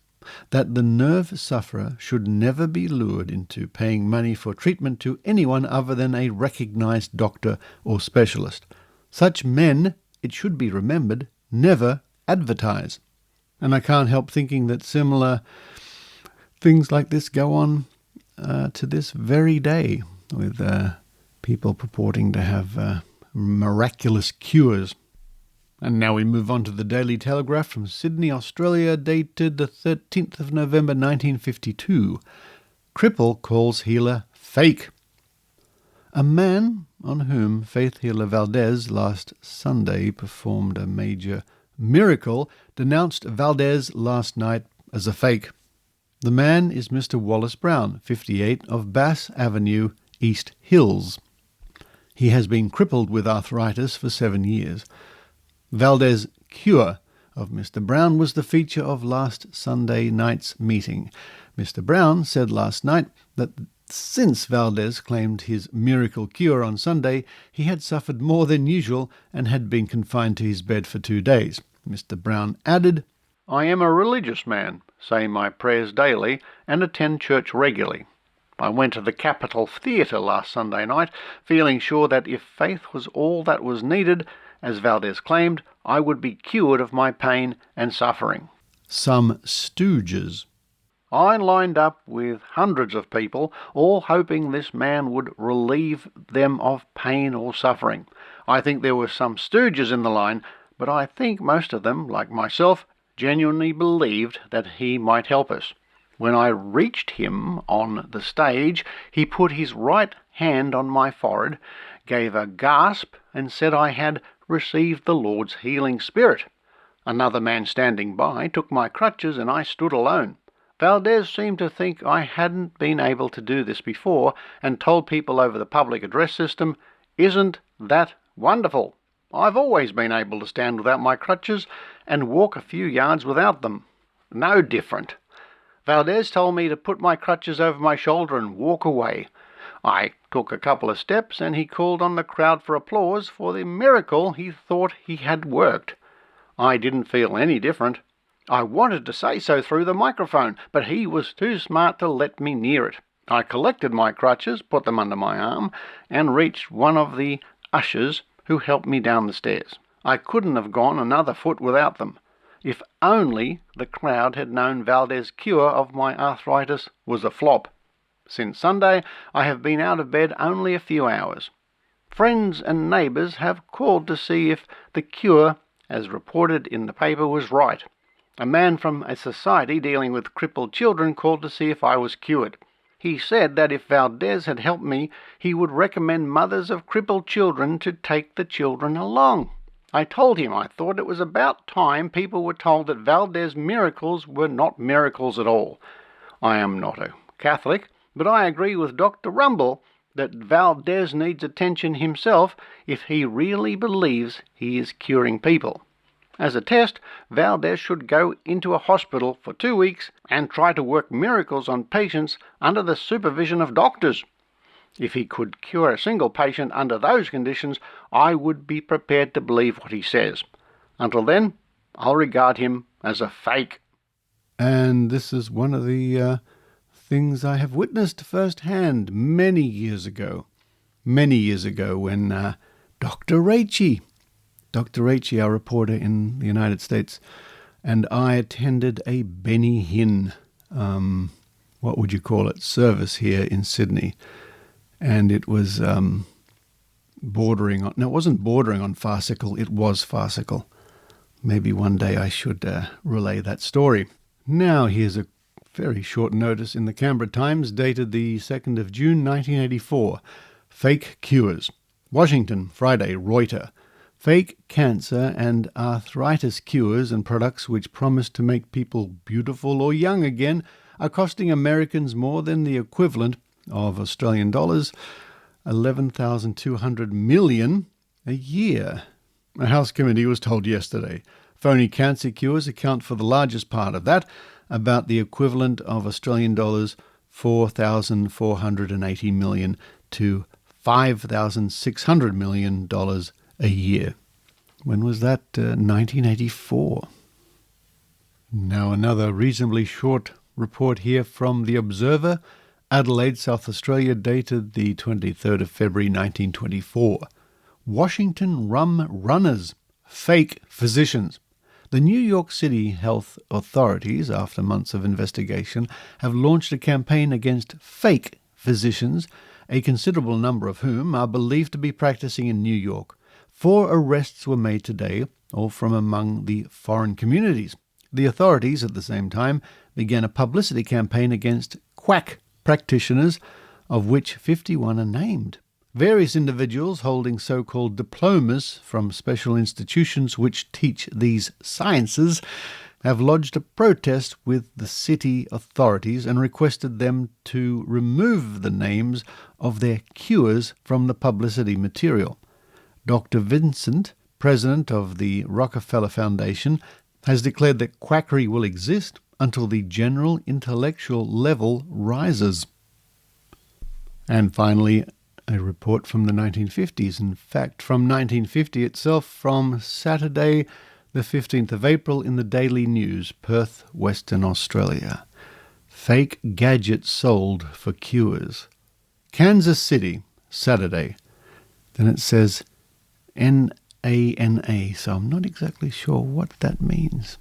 [SPEAKER 3] that the nerve sufferer should never be lured into paying money for treatment to anyone other than a recognized doctor or specialist. Such men, it should be remembered, never advertise. And I can't help thinking that similar things like this go on to this very day, with people purporting to have miraculous cures. And now we move on to the Daily Telegraph from Sydney, Australia, dated the 13th of November 1952. Cripple calls healer fake. A man on whom faith healer Valdez last Sunday performed a major miracle denounced Valdez last night as a fake. The man is Mr. Wallace Brown, 58, of Bass Avenue, East Hills. He has been crippled with arthritis for 7 years. Valdez's cure of Mr. Brown was the feature of last Sunday night's meeting. Mr. Brown said last night that since Valdez claimed his miracle cure on Sunday, he had suffered more than usual and had been confined to his bed for 2 days. Mr. Brown added, "I am a religious man, say my prayers daily, and attend church regularly. I went to the Capitol Theatre last Sunday night, feeling sure that if faith was all that was needed, as Valdez claimed, I would be cured of my pain and suffering." Some stooges. "I lined up with hundreds of people, all hoping this man would relieve them of pain or suffering. I think there were some stooges in the line, but I think most of them, like myself, genuinely believed that he might help us. When I reached him on the stage, he put his right hand on my forehead, gave a gasp, and said I had received the Lord's healing spirit. Another man standing by took my crutches and I stood alone. Valdez seemed to think I hadn't been able to do this before and told people over the public address system, 'Isn't that wonderful? I've always been able to stand without my crutches and walk a few yards without them. No different.' Valdez told me to put my crutches over my shoulder and walk away. I took a couple of steps and he called on the crowd for applause for the miracle he thought he had worked. I didn't feel any different. I wanted to say so through the microphone, but he was too smart to let me near it. I collected my crutches, put them under my arm, and reached one of the ushers who helped me down the stairs. I couldn't have gone another foot without them. If only the crowd had known Valdez's cure of my arthritis was a flop. Since Sunday, I have been out of bed only a few hours. Friends and neighbours have called to see if the cure, as reported in the paper, was right. A man from a society dealing with crippled children called to see if I was cured. He said that if Valdez had helped me, he would recommend mothers of crippled children to take the children along.
[SPEAKER 7] I told him I thought it was about time people were told that Valdez miracles were not miracles at all. I am not a Catholic, but I agree with Dr. Rumble that Valdez needs attention himself if he really believes he is curing people. As a test, Valdez should go into a hospital for 2 weeks and try to work miracles on patients under the supervision of doctors. If he could cure a single patient under those conditions, I would be prepared to believe what he says. Until then, I'll regard him as a fake.
[SPEAKER 3] And this is one of the things I have witnessed firsthand many years ago when Dr. Raichi, our reporter in the United States, and I attended a Benny Hinn, service here in Sydney. And it was bordering on, no, it wasn't bordering on farcical, it was farcical. Maybe one day I should relay that story. Now here's a very short notice in the Canberra Times dated the 2nd of June 1984. Fake cures. Washington, Friday, Reuters. Fake cancer and arthritis cures and products which promise to make people beautiful or young again are costing Americans more than the equivalent of Australian dollars 11,200 million a year. A House committee was told yesterday. Phony cancer cures account for the largest part of that, about the equivalent of Australian dollars 4,480 million to $5,600 million a year. When was that? 1984. Now another reasonably short report here from The Observer, Adelaide, South Australia, dated the 23rd of February 1924. Washington rum runners, fake physicians. The New York City health authorities, after months of investigation, have launched a campaign against fake physicians, a considerable number of whom are believed to be practicing in New York. 4 arrests were made today, all from among the foreign communities. The authorities, at the same time, began a publicity campaign against quack practitioners, of which 51 are named. Various individuals holding so-called diplomas from special institutions which teach these sciences have lodged a protest with the city authorities and requested them to remove the names of their cures from the publicity material. Dr. Vincent, president of the Rockefeller Foundation, has declared that quackery will exist until the general intellectual level rises. And finally, a report from the 1950s. In fact, from 1950 itself, from Saturday, the 15th of April, in the Daily News, Perth, Western Australia. Fake gadgets sold for cures. Kansas City, Saturday. Then it says NANA, so I'm not exactly sure what that means.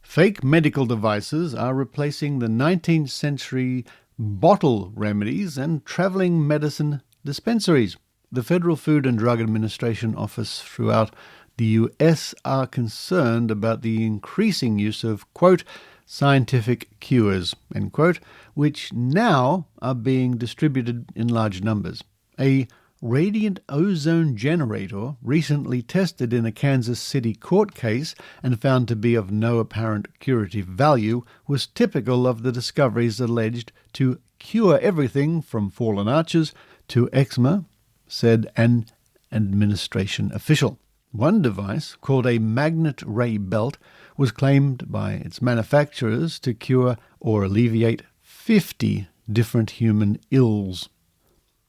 [SPEAKER 3] Fake medical devices are replacing the 19th century bottle remedies and travelling medicine dispensaries. The Federal Food and Drug Administration office throughout the US are concerned about the increasing use of, quote, scientific cures, end quote, which now are being distributed in large numbers. A radiant ozone generator recently tested in a Kansas City court case and found to be of no apparent curative value was typical of the discoveries alleged to cure everything from fallen arches to eczema, said an administration official. One device, called a magnet ray belt, was claimed by its manufacturers to cure or alleviate 50 different human ills.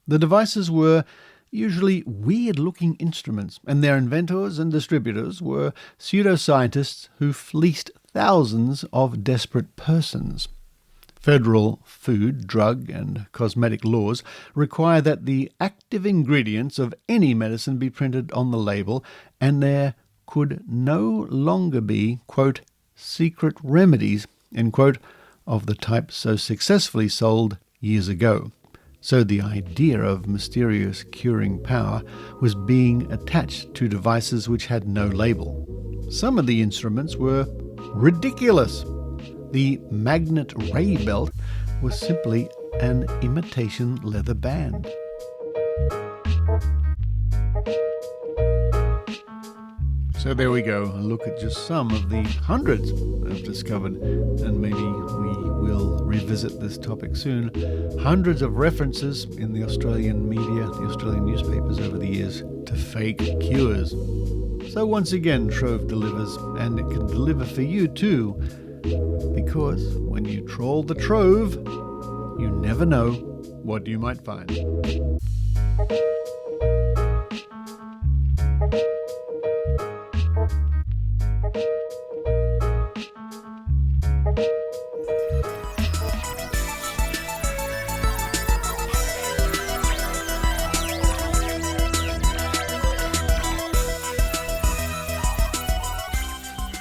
[SPEAKER 3] The devices were usually weird-looking instruments, and their inventors and distributors were pseudoscientists who fleeced thousands of desperate persons. Federal food, drug, and cosmetic laws require that the active ingredients of any medicine be printed on the label, and there could no longer be, quote, secret remedies, end quote, of the type so successfully sold years ago. So the idea of mysterious curing power was being attached to devices which had no label. Some of the instruments were ridiculous. The magnet ray belt was simply an imitation leather band. So there we go, a look at just some of the hundreds I've discovered, and maybe we will revisit this topic soon. Hundreds of references in the Australian media, the Australian newspapers over the years, to fake cures. So once again, Trove delivers, and it can deliver for you too, because when you trawl the Trove, you never know what you might find.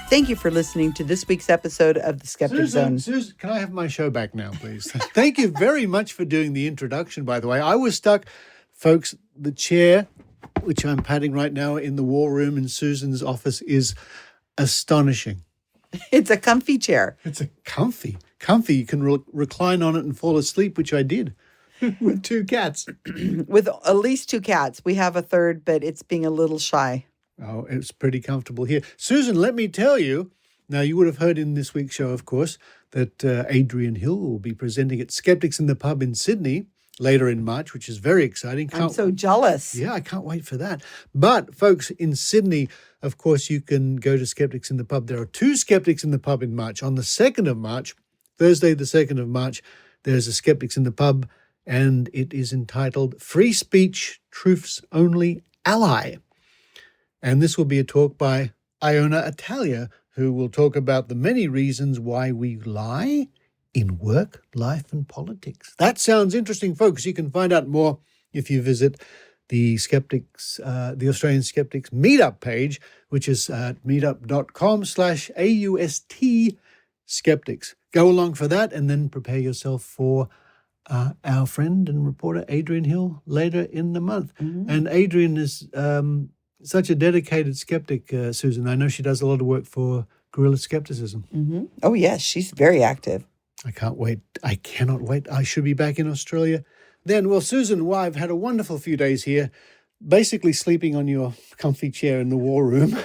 [SPEAKER 2] Thank you for listening to this week's episode of the Skeptic Zone.
[SPEAKER 3] Susan, can I have my show back now, please? Thank you very much for doing the introduction, by the way. I was stuck, folks, the chair, which I'm patting right now in the war room in Susan's office, is astonishing.
[SPEAKER 2] It's a comfy chair.
[SPEAKER 3] It's a comfy. You can recline on it and fall asleep, which I did with 2 cats.
[SPEAKER 2] With at least 2 cats. We have a third, but it's being a little shy.
[SPEAKER 3] Oh, it's pretty comfortable here. Susan, let me tell you, now you would have heard in this week's show, of course, that Adrienne Hill will be presenting at Skeptics in the Pub in Sydney later in March, which is very exciting.
[SPEAKER 2] I'm so jealous.
[SPEAKER 3] Yeah, I can't wait for that. But, folks, in Sydney, of course, you can go to Skeptics in the Pub. There are 2 Skeptics in the Pub in March. On the 2nd of March, Thursday the 2nd of March, there's a Skeptics in the Pub, and it is entitled Free Speech, Truth's Only Ally. And this will be a talk by Iona Italia, who will talk about the many reasons why we lie in work, life, and politics. That sounds interesting, folks. You can find out more if you visit the Australian Skeptics Meetup page, which is at meetup.com/AUST Skeptics. Go along for that and then prepare yourself for our friend and reporter Adrienne Hill later in the month. Mm-hmm. And Adrienne is such a dedicated skeptic, Susan. I know she does a lot of work for Guerrilla Skepticism.
[SPEAKER 2] Mm-hmm. Oh, yes, she's very active.
[SPEAKER 3] I can't wait. I cannot wait. I should be back in Australia then. Well, Susan, I've had a wonderful few days here, basically sleeping on your comfy chair in the war room.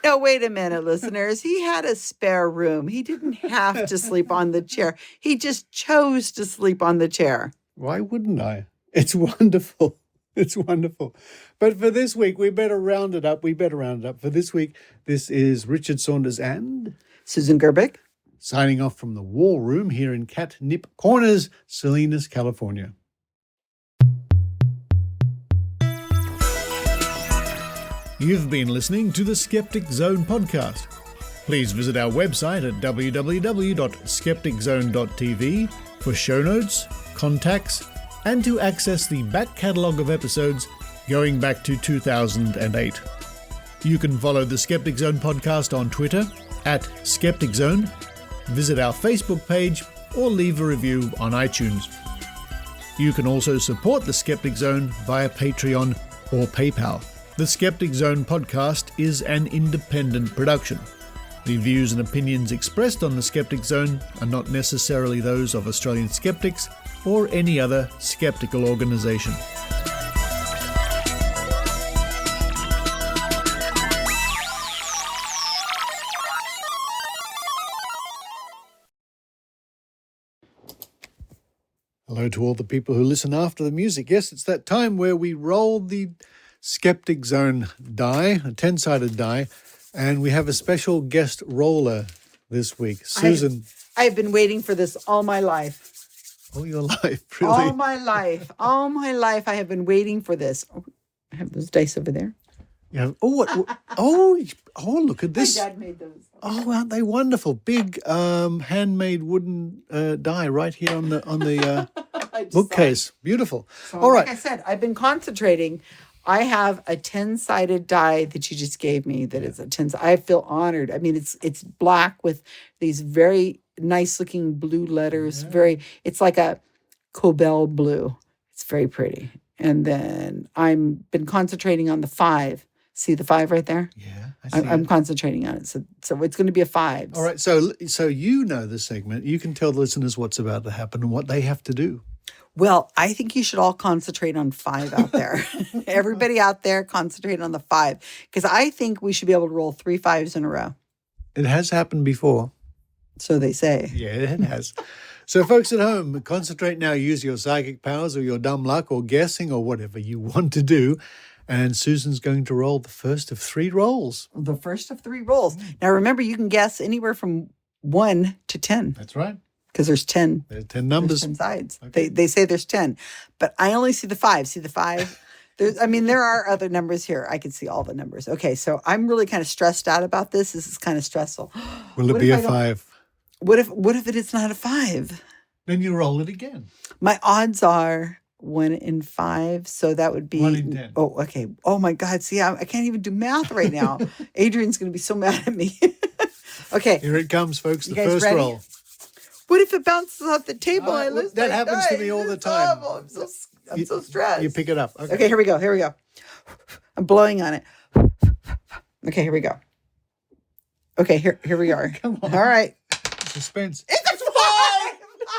[SPEAKER 2] Now, wait a minute, listeners. He had a spare room. He didn't have to sleep on the chair. He just chose to sleep on the chair.
[SPEAKER 3] Why wouldn't I? It's wonderful. It's wonderful. But for this week, we better round it up. For this week, this is Richard Saunders and
[SPEAKER 2] Susan Gerbic,
[SPEAKER 3] signing off from the War Room here in Catnip Corners, Salinas, California. You've been listening to the Skeptic Zone podcast. Please visit our website at www.skepticzone.tv for show notes, contacts, and to access the back catalogue of episodes going back to 2008. You can follow the Skeptic Zone podcast on Twitter at Skeptic Zone, visit our Facebook page, or leave a review on iTunes. You can also support the Skeptic Zone via Patreon or PayPal. The Skeptic Zone podcast is an independent production. The views and opinions expressed on the Skeptic Zone are not necessarily those of Australian skeptics or any other skeptical organisation. Hello to all the people who listen after the music. Yes, it's that time where we roll the Skeptic Zone die, a 10-sided die, and we have a special guest roller this week. Susan.
[SPEAKER 2] I've been waiting for this all my life.
[SPEAKER 3] All your life, really?
[SPEAKER 2] All my life. I have been waiting for this. Oh, I have those dice over there.
[SPEAKER 3] Yeah. Oh, look at this.
[SPEAKER 2] My dad made those.
[SPEAKER 3] Oh, aren't they wonderful? Big handmade wooden die right here on the bookcase. Beautiful.
[SPEAKER 2] So,
[SPEAKER 3] all right.
[SPEAKER 2] Like I said, I've been concentrating. I have a 10-sided die that you just gave me that is a 10. I feel honored. I mean, it's black with these very nice looking blue letters. Yeah. It's like a cobalt blue. It's very pretty. And then I've been concentrating on the 5. See the 5 right there?
[SPEAKER 3] Yeah,
[SPEAKER 2] I'm concentrating on it. So it's going to be a 5.
[SPEAKER 3] All right. So you know the segment. You can tell the listeners what's about to happen and what they have to do.
[SPEAKER 2] Well, I think you should all concentrate on 5 out there. Everybody out there, concentrate on the 5. Because I think we should be able to roll 3 5s in a row.
[SPEAKER 3] It has happened before.
[SPEAKER 2] So they say.
[SPEAKER 3] Yeah, it has. So folks at home, concentrate now. Use your psychic powers or your dumb luck or guessing or whatever you want to do. And Susan's going to roll the first of 3 rolls.
[SPEAKER 2] The first of 3 rolls. Now, remember, you can guess anywhere from 1 to 10.
[SPEAKER 3] That's right.
[SPEAKER 2] Because there's 10.
[SPEAKER 3] There's 10 numbers.
[SPEAKER 2] There's 10 sides.
[SPEAKER 3] Okay.
[SPEAKER 2] They say there's 10. But I only see the 5. See the 5? There are other numbers here. I can see all the numbers. Okay, so I'm really kind of stressed out about this. This is kind of stressful.
[SPEAKER 3] Will it be a 5?
[SPEAKER 2] What if it is not a 5?
[SPEAKER 3] Then you roll it again.
[SPEAKER 2] My odds are 1 in 5, so that would be
[SPEAKER 3] 1 in 10.
[SPEAKER 2] Oh, okay. Oh my God! See, I can't even do math right now. Adrienne's going to be so mad at me. Okay,
[SPEAKER 3] Here it comes, folks. The
[SPEAKER 2] guys
[SPEAKER 3] first
[SPEAKER 2] ready?
[SPEAKER 3] roll.
[SPEAKER 2] What if it bounces off the table? I lose.
[SPEAKER 3] That
[SPEAKER 2] my
[SPEAKER 3] happens to
[SPEAKER 2] dice?
[SPEAKER 3] me all the
[SPEAKER 2] It's
[SPEAKER 3] time.
[SPEAKER 2] awful. I'm so stressed.
[SPEAKER 3] You pick it up.
[SPEAKER 2] Okay, here we go. I'm blowing on it. Okay, here we go. Okay, here we are.
[SPEAKER 3] Come on.
[SPEAKER 2] All right.
[SPEAKER 3] Suspense.
[SPEAKER 2] It's a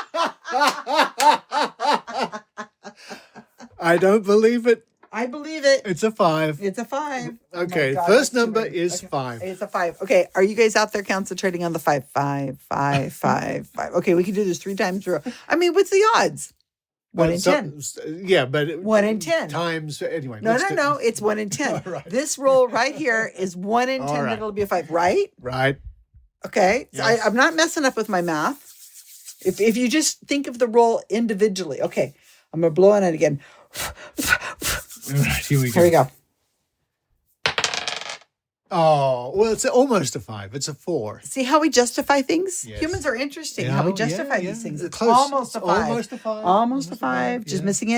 [SPEAKER 2] 5!
[SPEAKER 3] I don't believe it.
[SPEAKER 2] I believe it.
[SPEAKER 3] It's a 5.
[SPEAKER 2] It's a 5.
[SPEAKER 3] Okay,
[SPEAKER 2] Oh my God,
[SPEAKER 3] first
[SPEAKER 2] that's too
[SPEAKER 3] number
[SPEAKER 2] many.
[SPEAKER 3] is
[SPEAKER 2] Okay.
[SPEAKER 3] 5.
[SPEAKER 2] It's a 5. Okay, are you guys out there concentrating on the 5? 5, 5, 5, 5. Okay, we can do this 3 times in a row. I mean, what's the odds? 1 in 10.
[SPEAKER 3] Yeah, but
[SPEAKER 2] 1 in 10.
[SPEAKER 3] Times anyway.
[SPEAKER 2] No. It's 1 in 10.
[SPEAKER 3] All right.
[SPEAKER 2] This roll right here is 1 in 10.
[SPEAKER 3] All right.
[SPEAKER 2] That'll be a 5, right?
[SPEAKER 3] Right.
[SPEAKER 2] Okay. So
[SPEAKER 3] Yes.
[SPEAKER 2] I'm not messing up with my math. If you just think of the roll individually. Okay, I'm gonna blow on it again.
[SPEAKER 3] All right, here we go.
[SPEAKER 2] Here we go.
[SPEAKER 3] Oh, well, it's almost a 5. It's a 4.
[SPEAKER 2] See how we justify things?
[SPEAKER 3] Yes.
[SPEAKER 2] Humans are interesting.
[SPEAKER 3] Yeah,
[SPEAKER 2] how we
[SPEAKER 3] yeah,
[SPEAKER 2] justify
[SPEAKER 3] yeah.
[SPEAKER 2] these things. It's
[SPEAKER 3] Close.
[SPEAKER 2] almost a 5.
[SPEAKER 3] Almost a 5.
[SPEAKER 2] Almost a 5. Just
[SPEAKER 3] yeah.
[SPEAKER 2] missing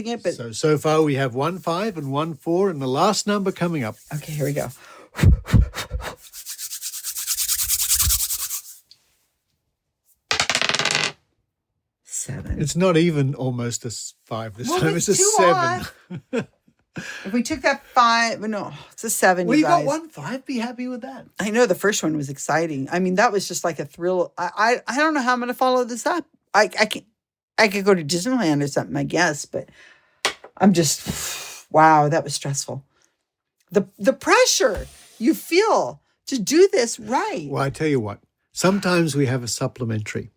[SPEAKER 2] it. But
[SPEAKER 3] So far we have 1 5 and 1 4, and the last number coming up.
[SPEAKER 2] okay, here we go. Seven.
[SPEAKER 3] It's not even almost a 5 this
[SPEAKER 2] Well,
[SPEAKER 3] time.
[SPEAKER 2] it's
[SPEAKER 3] It's a
[SPEAKER 2] too
[SPEAKER 3] 7.
[SPEAKER 2] odd. If we took that 5, no, it's a 7.
[SPEAKER 3] Well,
[SPEAKER 2] you
[SPEAKER 3] you got
[SPEAKER 2] guys.
[SPEAKER 3] 1 5. Be happy with that.
[SPEAKER 2] I know the first one was exciting. I mean, that was just like a thrill. I don't know how I'm going to follow this up. I could go to Disneyland or something, I guess, but I'm just, wow, that was stressful. The pressure you feel to do this right.
[SPEAKER 3] Well, I tell you what. Sometimes we have a supplementary,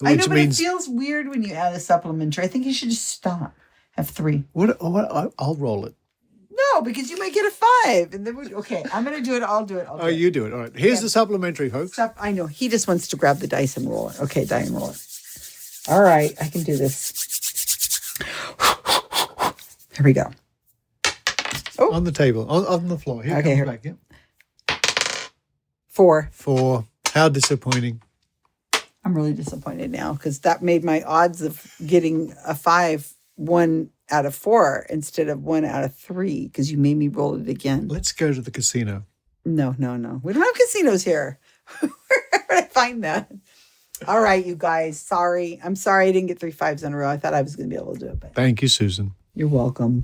[SPEAKER 2] I know,
[SPEAKER 3] which
[SPEAKER 2] but
[SPEAKER 3] means
[SPEAKER 2] it feels weird when you add a supplementary. I think you should just stop. Have 3.
[SPEAKER 3] what? I'll roll it.
[SPEAKER 2] No, because you might get a 5. And then okay, I'm going to do it. I'll do it.
[SPEAKER 3] Oh, you do it. All right. Here's the supplementary, folks.
[SPEAKER 2] Stop. I know. He just wants to grab the dice and roll it. Okay, die and roll it. All right, I can do this. Here we go. Oh.
[SPEAKER 3] On the table, on the floor. Here,
[SPEAKER 2] Okay,
[SPEAKER 3] comes
[SPEAKER 2] here.
[SPEAKER 3] back. Yeah.
[SPEAKER 2] 4.
[SPEAKER 3] 4. How disappointing.
[SPEAKER 2] I'm really disappointed now because that made my odds of getting a 5 1 out of 4 instead of 1 out of 3 because you made me roll it again.
[SPEAKER 3] Let's go to the casino.
[SPEAKER 2] No. We don't have casinos here. Where would I find that? All right, you guys. Sorry. I'm sorry I didn't get 3 5s in a row. I thought I was going to be able to do it, but
[SPEAKER 3] Thank you, Susan.
[SPEAKER 2] you're welcome.